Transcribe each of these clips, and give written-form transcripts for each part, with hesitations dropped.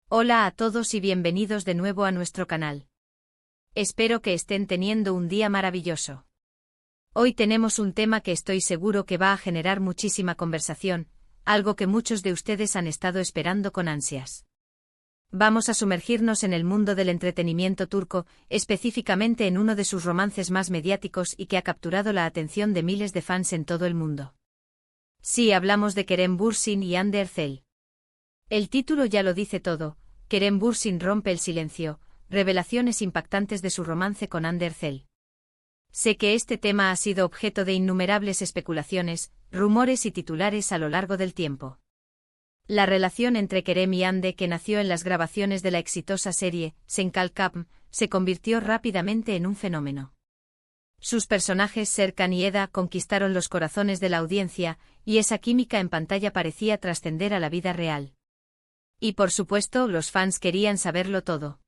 Hola a todos y bienvenidos de nuevo a nuestro canal. Espero que estén teniendo un día maravilloso. Hoy tenemos un tema que estoy seguro que va a generar muchísima conversación, algo que muchos de ustedes han estado esperando con ansias. Vamos a sumergirnos en el mundo del entretenimiento turco, específicamente en uno de sus romances más mediáticos y que ha capturado la atención de miles de fans en todo el mundo. Sí, hablamos de Kerem Bürsin y Hande Erçel. El título ya lo dice todo. Kerem Bürsin rompe el silencio, revelaciones impactantes de su romance con Hande Erçel. Sé que este tema ha sido objeto de innumerables especulaciones, rumores y titulares a lo largo del tiempo. La relación entre Kerem y Hande, que nació en las grabaciones de la exitosa serie Sen Kalkam, se convirtió rápidamente en un fenómeno. Sus personajes Serkan y Eda conquistaron los corazones de la audiencia, y esa química en pantalla parecía trascender a la vida real. Y por supuesto, los fans querían saberlo todo.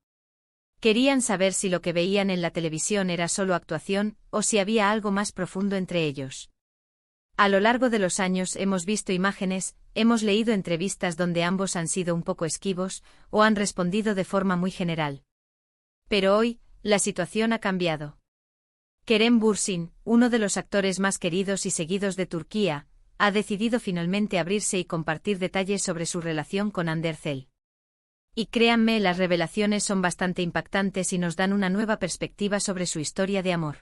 Querían saber si lo que veían en la televisión era solo actuación, o si había algo más profundo entre ellos. A lo largo de los años hemos visto imágenes, hemos leído entrevistas donde ambos han sido un poco esquivos, o han respondido de forma muy general. Pero hoy, la situación ha cambiado. Kerem Bürsin, uno de los actores más queridos y seguidos de Turquía, ha decidido finalmente abrirse y compartir detalles sobre su relación con Hande Erçel. Y créanme, las revelaciones son bastante impactantes y nos dan una nueva perspectiva sobre su historia de amor.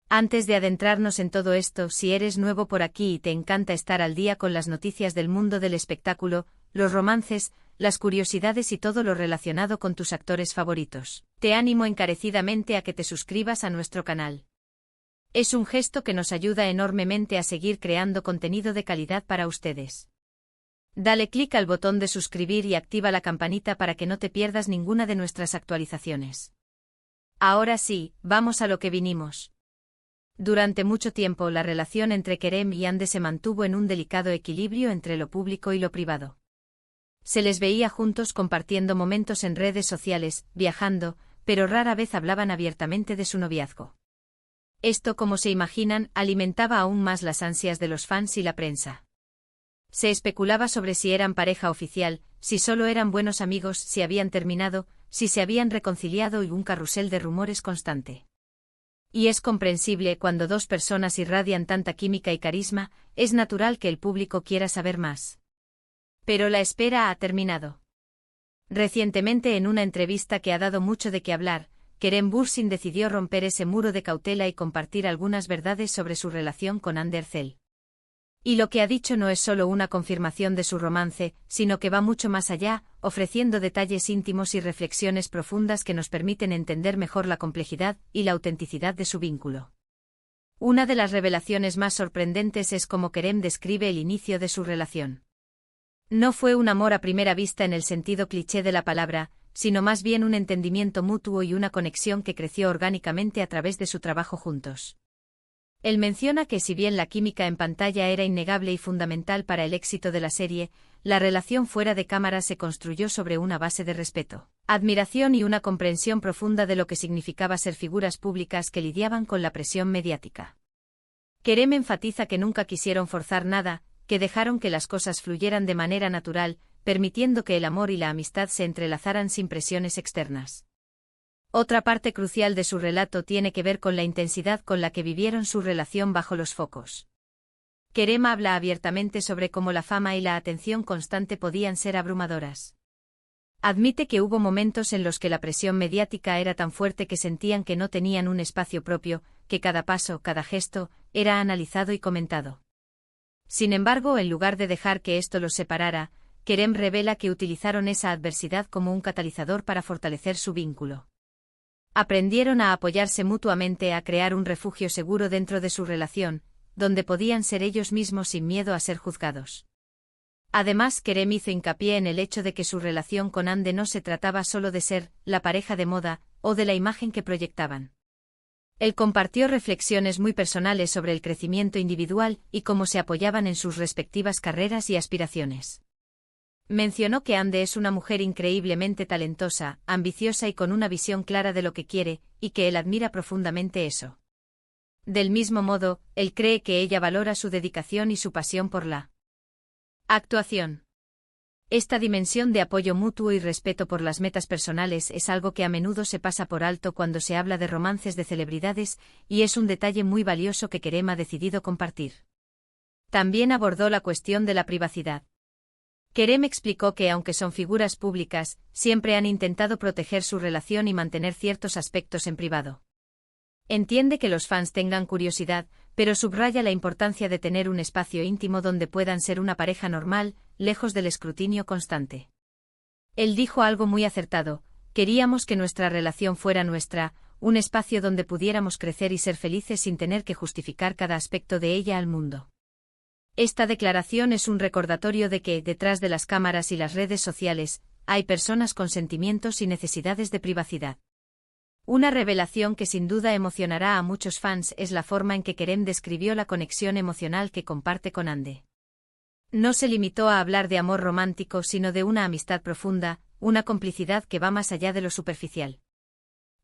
Antes de adentrarnos en todo esto, si eres nuevo por aquí y te encanta estar al día con las noticias del mundo del espectáculo, los romances, las curiosidades y todo lo relacionado con tus actores favoritos, te animo encarecidamente a que te suscribas a nuestro canal. Es un gesto que nos ayuda enormemente a seguir creando contenido de calidad para ustedes. Dale clic al botón de suscribir y activa la campanita para que no te pierdas ninguna de nuestras actualizaciones. Ahora sí, vamos a lo que vinimos. Durante mucho tiempo la relación entre Kerem y Hande se mantuvo en un delicado equilibrio entre lo público y lo privado. Se les veía juntos compartiendo momentos en redes sociales, viajando, pero rara vez hablaban abiertamente de su noviazgo. Esto, como se imaginan, alimentaba aún más las ansias de los fans y la prensa. Se especulaba sobre si eran pareja oficial, si solo eran buenos amigos, si habían terminado, si se habían reconciliado y un carrusel de rumores constante. Y es comprensible, cuando dos personas irradian tanta química y carisma, es natural que el público quiera saber más. Pero la espera ha terminado. Recientemente, en una entrevista que ha dado mucho de qué hablar, Kerem Bürsin decidió romper ese muro de cautela y compartir algunas verdades sobre su relación con Hande Erçel. Y lo que ha dicho no es solo una confirmación de su romance, sino que va mucho más allá, ofreciendo detalles íntimos y reflexiones profundas que nos permiten entender mejor la complejidad y la autenticidad de su vínculo. Una de las revelaciones más sorprendentes es cómo Kerem describe el inicio de su relación. No fue un amor a primera vista en el sentido cliché de la palabra, sino más bien un entendimiento mutuo y una conexión que creció orgánicamente a través de su trabajo juntos. Él menciona que si bien la química en pantalla era innegable y fundamental para el éxito de la serie, la relación fuera de cámara se construyó sobre una base de respeto, admiración y una comprensión profunda de lo que significaba ser figuras públicas que lidiaban con la presión mediática. Kerem enfatiza que nunca quisieron forzar nada, que dejaron que las cosas fluyeran de manera natural, permitiendo que el amor y la amistad se entrelazaran sin presiones externas. Otra parte crucial de su relato tiene que ver con la intensidad con la que vivieron su relación bajo los focos. Kerem habla abiertamente sobre cómo la fama y la atención constante podían ser abrumadoras. Admite que hubo momentos en los que la presión mediática era tan fuerte que sentían que no tenían un espacio propio, que cada paso, cada gesto, era analizado y comentado. Sin embargo, en lugar de dejar que esto los separara, Kerem revela que utilizaron esa adversidad como un catalizador para fortalecer su vínculo. Aprendieron a apoyarse mutuamente, a crear un refugio seguro dentro de su relación, donde podían ser ellos mismos sin miedo a ser juzgados. Además, Kerem hizo hincapié en el hecho de que su relación con Hande no se trataba solo de ser la pareja de moda, o de la imagen que proyectaban. Él compartió reflexiones muy personales sobre el crecimiento individual y cómo se apoyaban en sus respectivas carreras y aspiraciones. Mencionó que Hande es una mujer increíblemente talentosa, ambiciosa y con una visión clara de lo que quiere, y que él admira profundamente eso. Del mismo modo, él cree que ella valora su dedicación y su pasión por la actuación. Esta dimensión de apoyo mutuo y respeto por las metas personales es algo que a menudo se pasa por alto cuando se habla de romances de celebridades, y es un detalle muy valioso que Kerem ha decidido compartir. También abordó la cuestión de la privacidad. Kerem explicó que aunque son figuras públicas, siempre han intentado proteger su relación y mantener ciertos aspectos en privado. Entiende que los fans tengan curiosidad, pero subraya la importancia de tener un espacio íntimo donde puedan ser una pareja normal, lejos del escrutinio constante. Él dijo algo muy acertado: queríamos que nuestra relación fuera nuestra, un espacio donde pudiéramos crecer y ser felices sin tener que justificar cada aspecto de ella al mundo. Esta declaración es un recordatorio de que, detrás de las cámaras y las redes sociales, hay personas con sentimientos y necesidades de privacidad. Una revelación que sin duda emocionará a muchos fans es la forma en que Kerem describió la conexión emocional que comparte con Hande. No se limitó a hablar de amor romántico, sino de una amistad profunda, una complicidad que va más allá de lo superficial.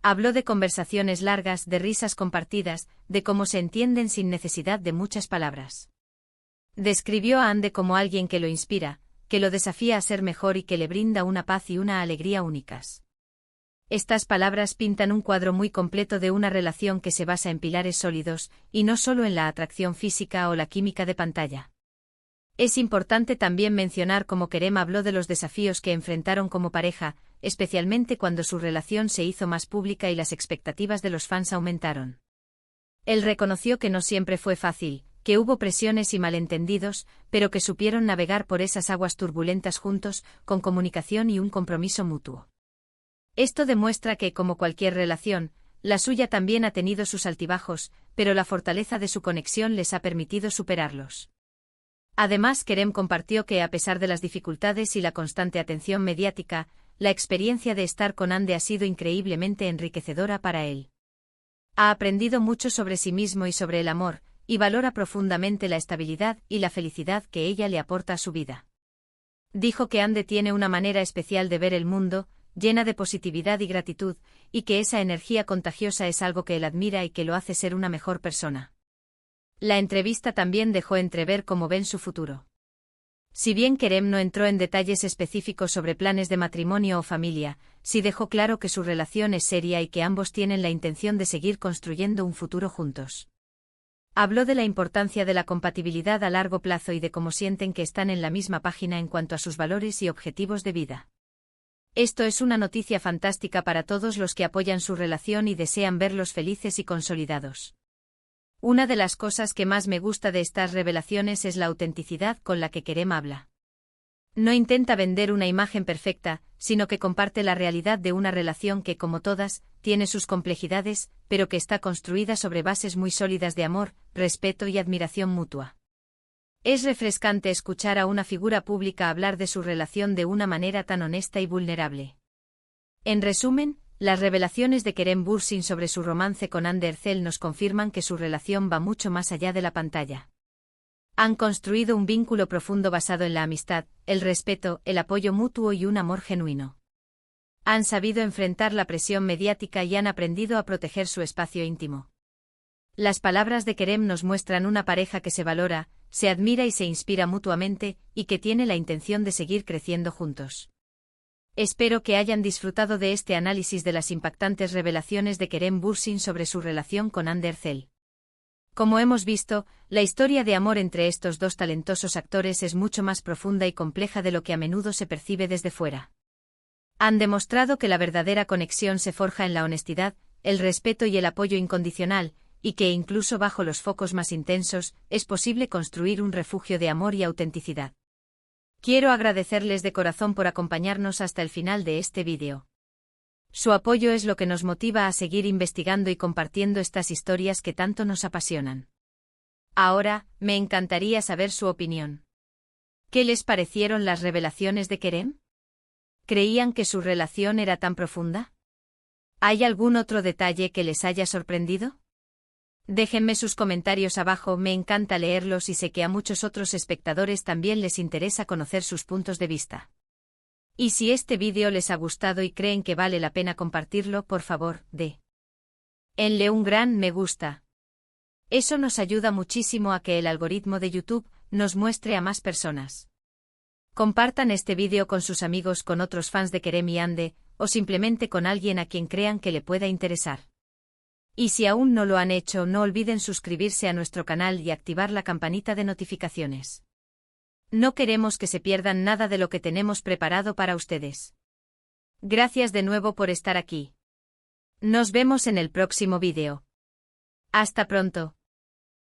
Habló de conversaciones largas, de risas compartidas, de cómo se entienden sin necesidad de muchas palabras. Describió a Hande como alguien que lo inspira, que lo desafía a ser mejor y que le brinda una paz y una alegría únicas. Estas palabras pintan un cuadro muy completo de una relación que se basa en pilares sólidos, y no solo en la atracción física o la química de pantalla. Es importante también mencionar cómo Kerem habló de los desafíos que enfrentaron como pareja, especialmente cuando su relación se hizo más pública y las expectativas de los fans aumentaron. Él reconoció que no siempre fue fácil, que hubo presiones y malentendidos, pero que supieron navegar por esas aguas turbulentas juntos, con comunicación y un compromiso mutuo. Esto demuestra que, como cualquier relación, la suya también ha tenido sus altibajos, pero la fortaleza de su conexión les ha permitido superarlos. Además, Kerem compartió que, a pesar de las dificultades y la constante atención mediática, la experiencia de estar con Hande ha sido increíblemente enriquecedora para él. Ha aprendido mucho sobre sí mismo y sobre el amor, y valora profundamente la estabilidad y la felicidad que ella le aporta a su vida. Dijo que Hande tiene una manera especial de ver el mundo, llena de positividad y gratitud, y que esa energía contagiosa es algo que él admira y que lo hace ser una mejor persona. La entrevista también dejó entrever cómo ven su futuro. Si bien Kerem no entró en detalles específicos sobre planes de matrimonio o familia, sí dejó claro que su relación es seria y que ambos tienen la intención de seguir construyendo un futuro juntos. Habló de la importancia de la compatibilidad a largo plazo y de cómo sienten que están en la misma página en cuanto a sus valores y objetivos de vida. Esto es una noticia fantástica para todos los que apoyan su relación y desean verlos felices y consolidados. Una de las cosas que más me gusta de estas revelaciones es la autenticidad con la que Kerem habla. No intenta vender una imagen perfecta, sino que comparte la realidad de una relación que, como todas, tiene sus complejidades, pero que está construida sobre bases muy sólidas de amor, respeto y admiración mutua. Es refrescante escuchar a una figura pública hablar de su relación de una manera tan honesta y vulnerable. En resumen, las revelaciones de Kerem Bürsin sobre su romance con Hande Erçel nos confirman que su relación va mucho más allá de la pantalla. Han construido un vínculo profundo basado en la amistad, el respeto, el apoyo mutuo y un amor genuino. Han sabido enfrentar la presión mediática y han aprendido a proteger su espacio íntimo. Las palabras de Kerem nos muestran una pareja que se valora, se admira y se inspira mutuamente, y que tiene la intención de seguir creciendo juntos. Espero que hayan disfrutado de este análisis de las impactantes revelaciones de Kerem Bürsin sobre su relación con Hande Erçel. Como hemos visto, la historia de amor entre estos dos talentosos actores es mucho más profunda y compleja de lo que a menudo se percibe desde fuera. Han demostrado que la verdadera conexión se forja en la honestidad, el respeto y el apoyo incondicional, y que incluso bajo los focos más intensos, es posible construir un refugio de amor y autenticidad. Quiero agradecerles de corazón por acompañarnos hasta el final de este vídeo. Su apoyo es lo que nos motiva a seguir investigando y compartiendo estas historias que tanto nos apasionan. Ahora, me encantaría saber su opinión. ¿Qué les parecieron las revelaciones de Kerem? ¿Creían que su relación era tan profunda? ¿Hay algún otro detalle que les haya sorprendido? Déjenme sus comentarios abajo, me encanta leerlos y sé que a muchos otros espectadores también les interesa conocer sus puntos de vista. Y si este vídeo les ha gustado y creen que vale la pena compartirlo, por favor, denle un gran me gusta. Eso nos ayuda muchísimo a que el algoritmo de YouTube nos muestre a más personas. Compartan este vídeo con sus amigos, con otros fans de Kerem y Ande, o simplemente con alguien a quien crean que le pueda interesar. Y si aún no lo han hecho, no olviden suscribirse a nuestro canal y activar la campanita de notificaciones. No queremos que se pierdan nada de lo que tenemos preparado para ustedes. Gracias de nuevo por estar aquí. Nos vemos en el próximo vídeo. Hasta pronto.